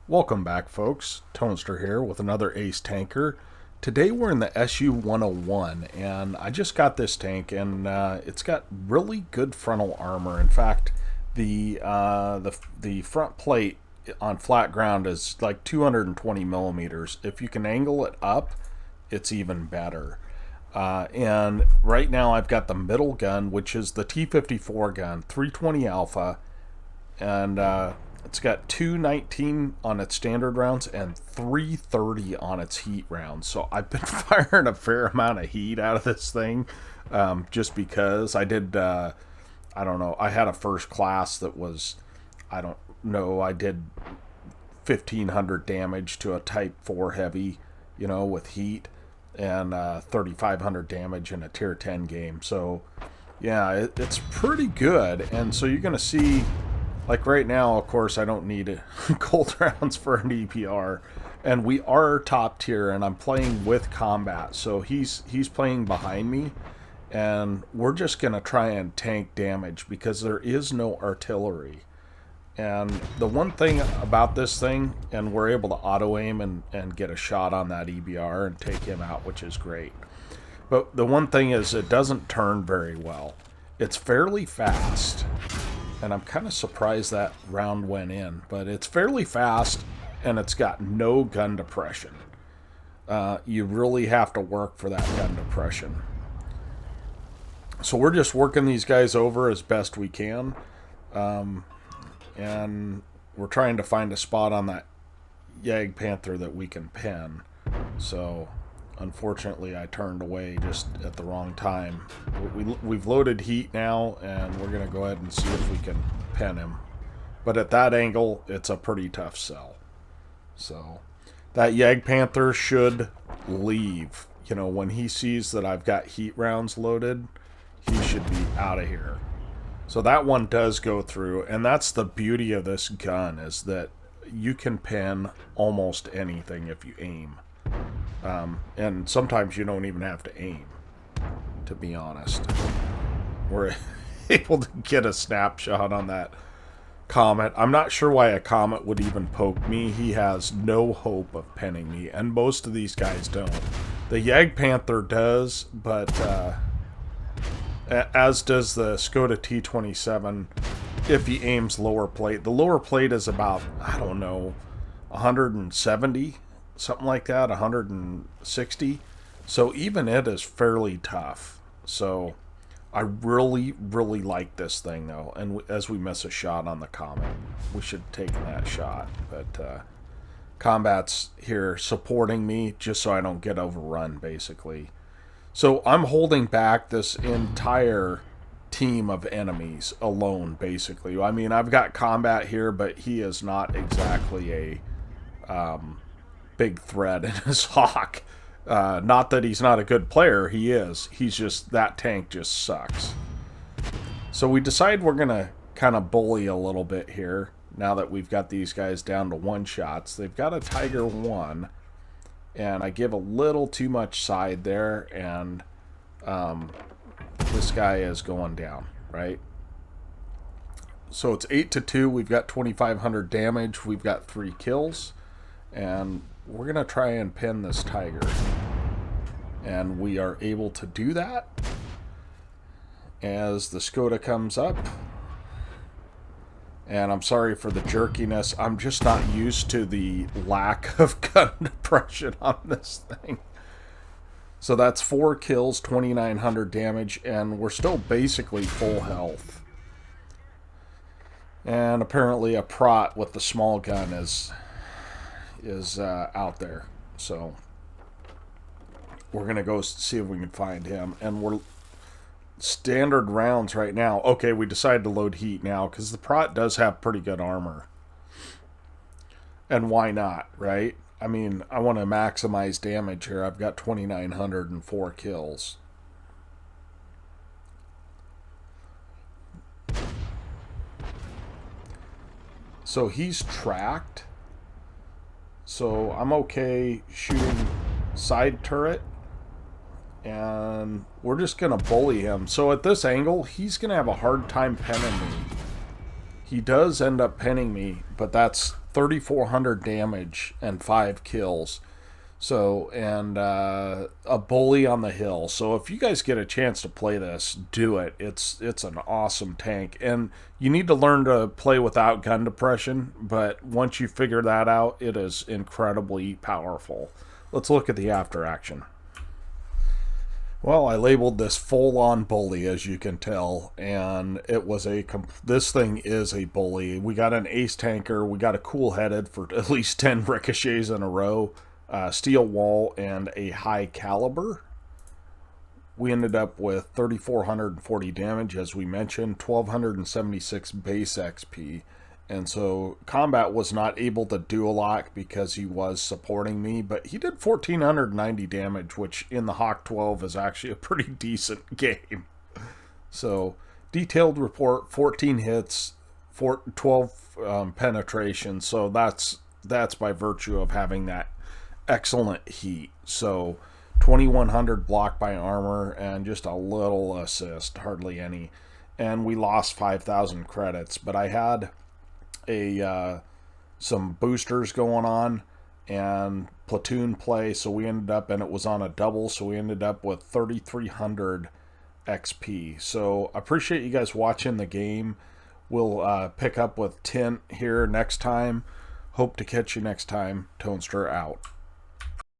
Welcome back, folks. Toaster here with another Ace tanker. Today we're in the SU-101, and I just got this tank, and it's got really good frontal armor. In fact, the front plate on flat ground is like 220 millimeters. If you can angle it up, it's even better. And right now I've got the middle gun, which is the T-54 gun, 320 Alpha, and it's got 219 on its standard rounds and 330 on its heat rounds. So I've been firing a fair amount of heat out of this thing, just because I did. I don't know. I had a first class that was, I don't know. I did 1,500 damage to a Type 4 heavy, with heat, and 3,500 damage in a Tier 10 game. So yeah, it's pretty good. And so you're gonna see. Like right now, of course, I don't need gold rounds for an EPR, and we are top tier, and I'm playing with combat, so he's playing behind me, and we're just gonna try and tank damage because there is no artillery. And the one thing about this thing, and we're able to auto aim and get a shot on that EBR and take him out, which is great. But the one thing is it doesn't turn very well. It's fairly fast. And I'm kind of surprised that round went in, but it's fairly fast, and it's got no gun depression. You really have to work for that gun depression. So we're just working these guys over as best we can, and we're trying to find a spot on that Yag Panther that we can pin. So unfortunately I turned away just at the wrong time. We've loaded heat now, and we're going to go ahead and see if we can pin him. But at that angle, it's a pretty tough sell. So that Yag Panther should leave. When he sees that I've got heat rounds loaded, he should be out of here. So that one does go through, and that's the beauty of this gun, is that you can pin almost anything if you aim. And sometimes you don't even have to aim, to be honest. We're able to get a snapshot on that Comet. I'm not sure why a Comet would even poke me. He has no hope of pinning me, and most of these guys don't. The Yag Panther does, but as does the Skoda T27 if he aims lower plate. The lower plate is about, I don't know, 170, something like that, 160. So even it is fairly tough. So I really, really like this thing, though. And as we miss a shot on the Comet, we should have taken that shot. But Combat's here supporting me just so I don't get overrun, basically. So I'm holding back this entire team of enemies alone, basically. I mean, I've got Combat here, but he is not exactly a big threat in his hawk. Not that he's not a good player, he is. He's just, that tank just sucks. So we decide we're going to kind of bully a little bit here, now that we've got these guys down to one shots. They've got a Tiger 1, and I give a little too much side there, and this guy is going down, right? So it's 8-2, we've got 2,500 damage, we've got 3 kills, and we're going to try and pin this Tiger. And we are able to do that as the Skoda comes up. And I'm sorry for the jerkiness. I'm just not used to the lack of gun depression on this thing. So that's 4 kills, 2,900 damage, and we're still basically full health. And apparently a prot with the small gun is out there. So we're going to go see if we can find him. And we're standard rounds right now. Okay, we decided to load heat now because the prot does have pretty good armor. And why not, right? I mean, I want to maximize damage here. I've got 2,904 kills. So he's tracked. So I'm okay shooting side turret. And we're just going to bully him. So at this angle, he's going to have a hard time pinning me. He does end up pinning me, but that's 3,400 damage and 5 kills. So, and a bully on the hill. So if you guys get a chance to play this, do it. It's an awesome tank. And you need to learn to play without gun depression, but once you figure that out, it is incredibly powerful. Let's look at the after action. Well, I labeled this full-on bully, as you can tell, and it was this thing is a bully. We got an ace tanker, we got a cool-headed for at least 10 ricochets in a row, steel wall, and a high caliber. We ended up with 3,440 damage, as we mentioned, 1,276 base XP. And so combat was not able to do a lot because he was supporting me, but he did 1,490 damage, which in the Hawk 12 is actually a pretty decent game. So detailed report, 14 hits, 12 penetration. So that's by virtue of having that excellent heat. So 2,100 block by armor and just a little assist, hardly any. And we lost 5,000 credits, but I had some boosters going on and platoon play, so we ended up, and it was on a double, so we ended up with 3,300 XP. So I appreciate you guys watching the game. We'll pick up with Tint here next time. Hope to catch you next time. Tonestra out.